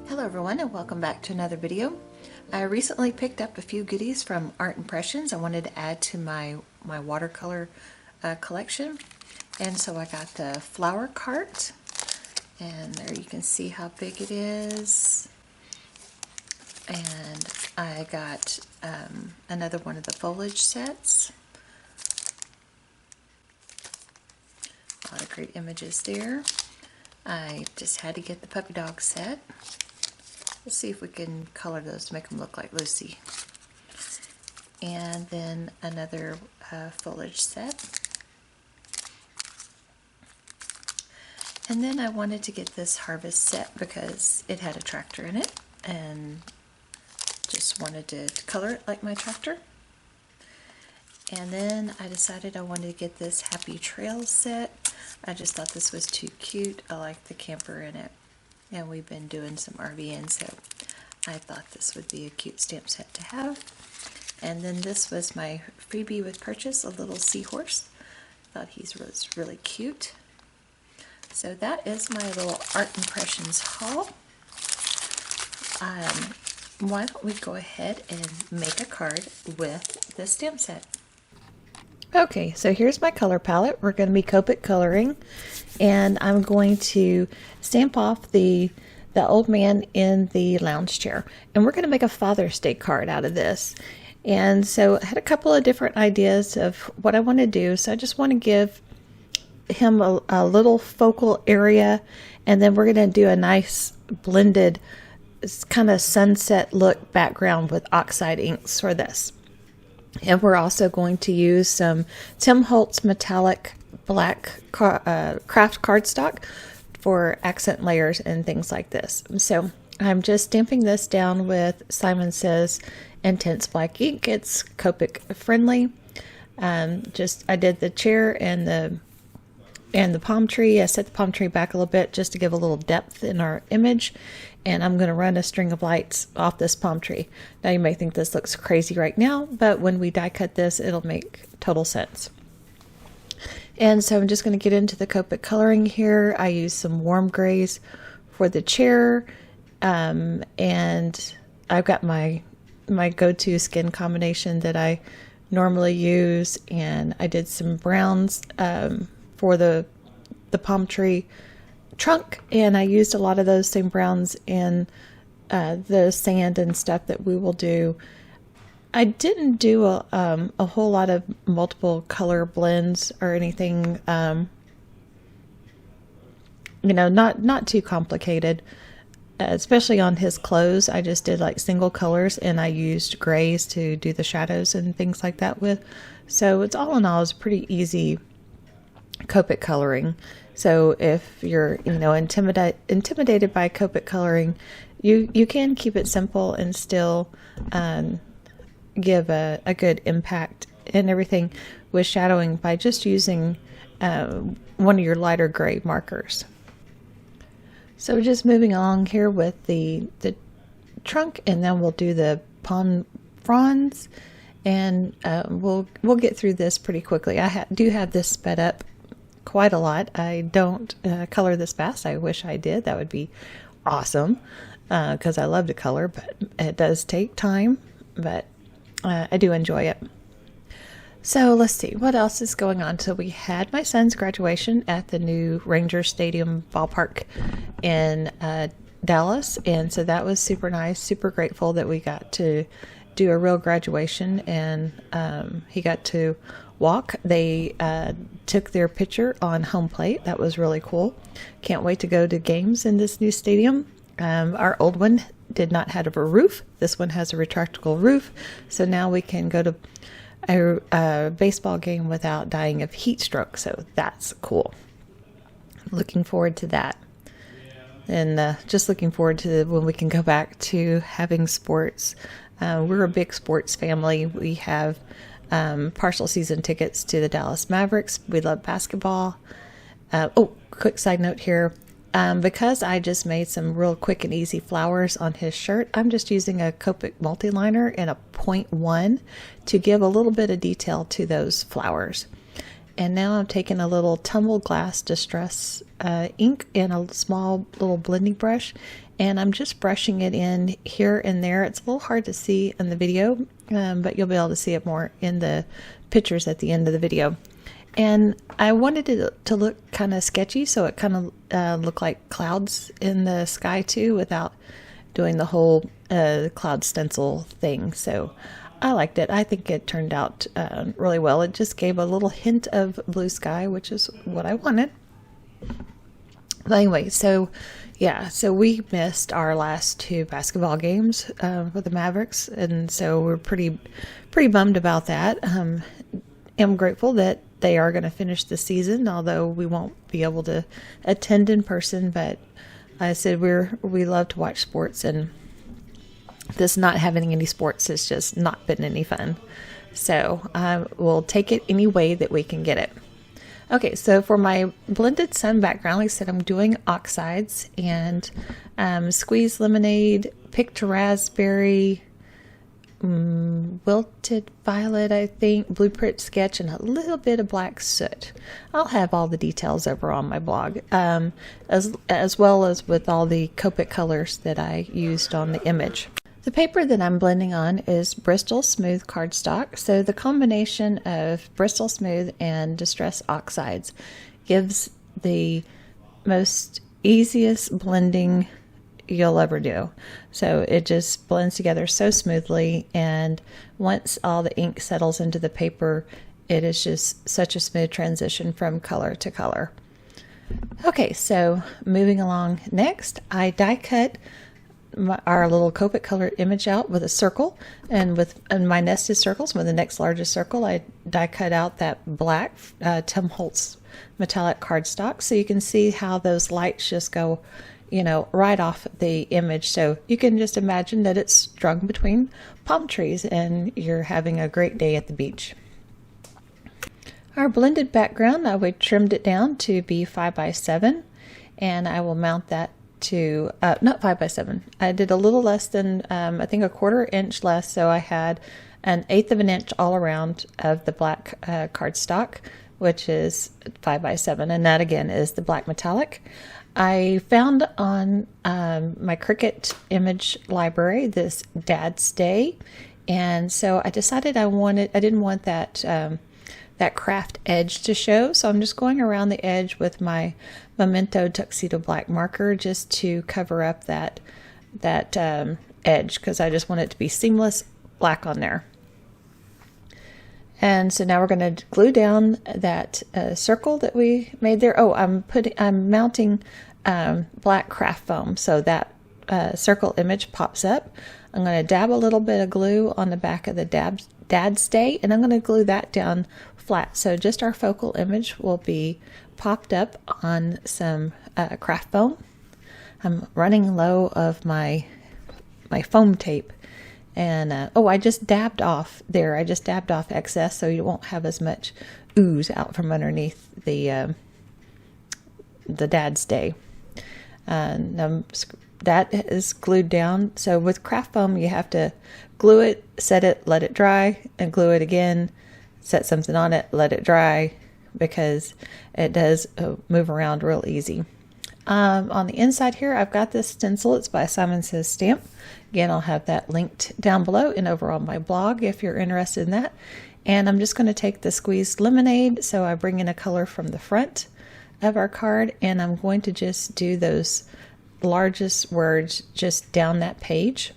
Hello everyone and welcome back to another video. I recently picked up a few goodies from Art Impressions I wanted to add to my watercolor collection, and so I got the flower cart, and there you can see how big it is. And I got another one of the foliage sets. A lot of great images there. I just had to get the puppy dog set. Let's see if we can color those to make them look like Lucy. And then another foliage set. And then I wanted to get this harvest set because it had a tractor in it, and just wanted to color it like my tractor. And then I decided I wanted to get this Happy Trails set. I just thought this was too cute. I like the camper in it, and we've been doing some RVing, so I thought this would be a cute stamp set to have. And then this was my freebie with purchase, a little seahorse. I thought he was really cute. So that is my little Art Impressions haul. Why don't we go ahead and make a card with this stamp set. Okay, so here's my color palette. We're going to be Copic coloring, and I'm going to stamp off the old man in the lounge chair, and we're going to make a Father's Day card out of this. And so I had a couple of different ideas of what I want to do, so I just want to give him a little focal area, and then we're going to do a nice blended kind of sunset look background with Oxide inks for this. And we're also going to use some Tim Holtz metallic black craft cardstock for accent layers and things like this. So I'm just stamping this down with Simon Says Intense Black ink. It's Copic friendly. I did the chair and the palm tree. I set the palm tree back a little bit just to give a little depth in our image. And I'm going to run a string of lights off this palm tree. Now you may think this looks crazy right now, but when we die cut this, it'll make total sense. And so I'm just going to get into the Copic coloring here. I use some warm grays for the chair, and I've got my go-to skin combination that I normally use, and I did some browns for the palm tree trunk, and I used a lot of those same browns in the sand and stuff that we will do. I didn't do a whole lot of multiple color blends or anything, not too complicated, especially on his clothes. I just did like single colors, and I used grays to do the shadows and things like that with. So it's all in all, it's pretty easy Copic coloring. So if you're intimidated by Copic coloring, you can keep it simple and still give a good impact and everything with shadowing by just using one of your lighter gray markers. So just moving along here with the trunk, and then we'll do the palm fronds, and we'll get through this pretty quickly. I do have this sped up quite a lot. I don't color this fast. I wish I did. That would be awesome, because I love to color, but it does take time, but I do enjoy it. So let's see what else is going on. So we had my son's graduation at the new Ranger Stadium ballpark in Dallas, and so that was super nice, super grateful that we got to do a real graduation, and he got to walk. They took their picture on home plate. That was really cool. Can't wait to go to games in this new stadium. Our old one did not have a roof. This one has a retractable roof, so now we can go to a baseball game without dying of heat stroke, so that's cool. Looking forward to that, and just looking forward to when we can go back to having sports. We're a big sports family. We have partial season tickets to the Dallas Mavericks. We love basketball. Quick side note here. Because I just made some real quick and easy flowers on his shirt, I'm just using a Copic multi-liner and a 0.1 to give a little bit of detail to those flowers. And now I'm taking a little Tumble Glass Distress ink and a small little blending brush, and I'm just brushing it in here and there. It's a little hard to see in the video, but you'll be able to see it more in the pictures at the end of the video. And I wanted it to look kind of sketchy, so it kind of looked like clouds in the sky too, without doing the whole cloud stencil thing. So I liked it. I think it turned out really well. It just gave a little hint of blue sky, which is what I wanted. But anyway, so yeah, so we missed our last 2 basketball games for the Mavericks, and so we're pretty bummed about that. I'm grateful that they are going to finish the season, although we won't be able to attend in person. But I said we love to watch sports, and this not having any sports has just not been any fun. So we'll take it any way that we can get it. Okay, so for my blended sun background, like I said, I'm doing oxides and squeezed lemonade, picked raspberry, wilted violet, I think, blueprint sketch, and a little bit of black soot. I'll have all the details over on my blog, as well as with all the Copic colors that I used on the image. The paper that I'm blending on is Bristol Smooth cardstock. So the combination of Bristol Smooth and Distress Oxides gives the most easiest blending you'll ever do. So it just blends together so smoothly, and once all the ink settles into the paper, it is just such a smooth transition from color to color. Okay, so moving along next, I die cut our little Copic color image out with a circle, and with my nested circles, with the next largest circle, I die cut out that black Tim Holtz metallic cardstock, so you can see how those lights just go, you know, right off the image. So you can just imagine that it's strung between palm trees and you're having a great day at the beach. Our blended background, we trimmed it down to be 5x7, and I will mount that to not 5x7. I did a little less than I think a 1/4 inch less, so I had an 1/8 of an inch all around of the black cardstock, which is 5x7, and that again is the black metallic. I found on my Cricut image library this Dad's Day, and so I decided I didn't want that that craft edge to show, so I'm just going around the edge with my Memento Tuxedo black marker just to cover up that edge, because I just want it to be seamless black on there. And so now we're going to glue down that circle that we made there. Oh, I'm mounting black craft foam, so that circle image pops up. I'm going to dab a little bit of glue on the back of the Dad's Day, and I'm going to glue that down flat. So just our focal image will be popped up on some craft foam. I'm running low of my foam tape, and oh, I just dabbed off there. I just dabbed off excess, so you won't have as much ooze out from underneath the Dad's Day. And that is glued down. So with craft foam, you have to glue it, set it, let it dry, and glue it again, set something on it, let it dry, because it does move around real easy. On the inside here, I've got this stencil. It's by Simon Says Stamp. Again, I'll have that linked down below and over on my blog if you're interested in that. And I'm just going to take the squeezed lemonade. So I bring in a color from the front of our card, and I'm going to just do those largest words just down that page.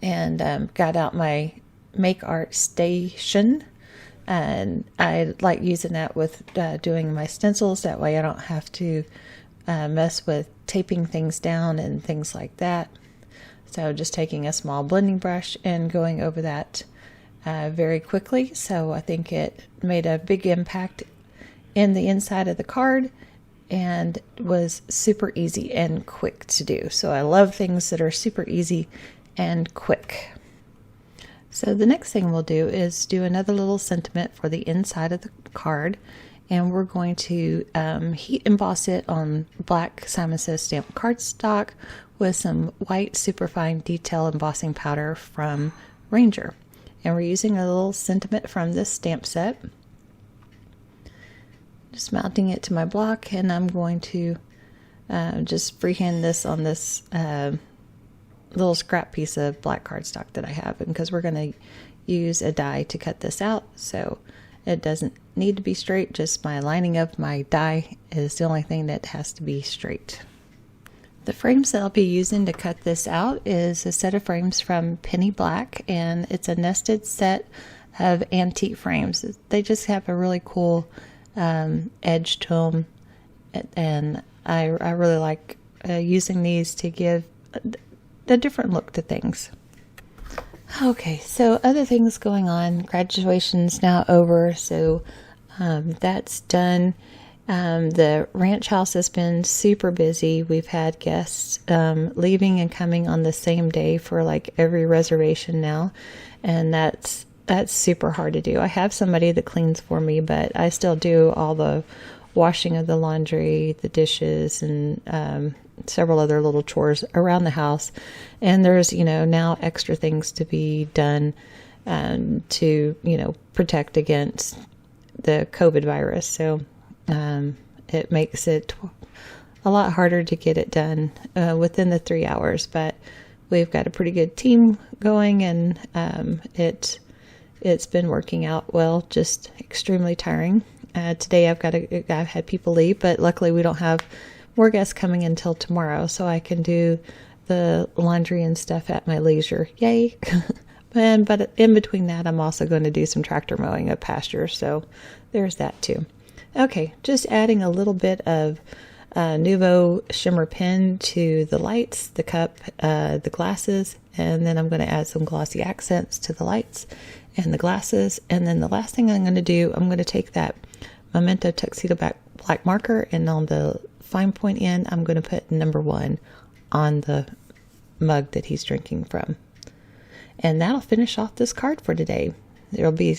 And got out my Make Art Station, and I like using that with doing my stencils. That way I don't have to mess with taping things down and things like that. So just taking a small blending brush and going over that very quickly. So I think it made a big impact in the inside of the card and was super easy and quick to do. So I love things that are super easy and quick. So the next thing we'll do is do another little sentiment for the inside of the card, and we're going to heat emboss it on black Simon Says Stamp cardstock with some white superfine detail embossing powder from Ranger. And we're using a little sentiment from this stamp set. Just mounting it to my block, and I'm going to just freehand this on this little scrap piece of black cardstock that I have, and because we're going to use a die to cut this out, so it doesn't need to be straight. Just my lining of my die is the only thing that has to be straight. The frames that I'll be using to cut this out is a set of frames from Penny Black, and it's a nested set of antique frames. They just have a really cool edge to them, and I really like using these to give a different look to things. Okay, so other things going on. Graduation's now over, so that's done. The ranch house has been super busy. We've had guests leaving and coming on the same day for like every reservation now, and that's super hard to do. I have somebody that cleans for me, but I still do all the washing of the laundry, the dishes, and several other little chores around the house. And there's, now extra things to be done to, protect against the COVID virus. So it makes it a lot harder to get it done within the 3 hours. But we've got a pretty good team going, and it's been working out well, just extremely tiring. Today I've had people leave, but luckily we don't have more guests coming until tomorrow, so I can do the laundry and stuff at my leisure. Yay! But in between that, I'm also going to do some tractor mowing of pasture, so there's that too. Okay, just adding a little bit of Nuvo shimmer pen to the lights, the cup, the glasses, and then I'm going to add some glossy accents to the lights and the glasses. And then the last thing I'm going to do, I'm going to take that Memento Tuxedo black marker, and on the fine point end, I'm going to put number 1 on the mug that he's drinking from. And that'll finish off this card for today. There'll be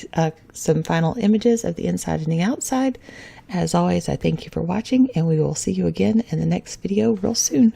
some final images of the inside and the outside. As always, I thank you for watching, and we will see you again in the next video real soon.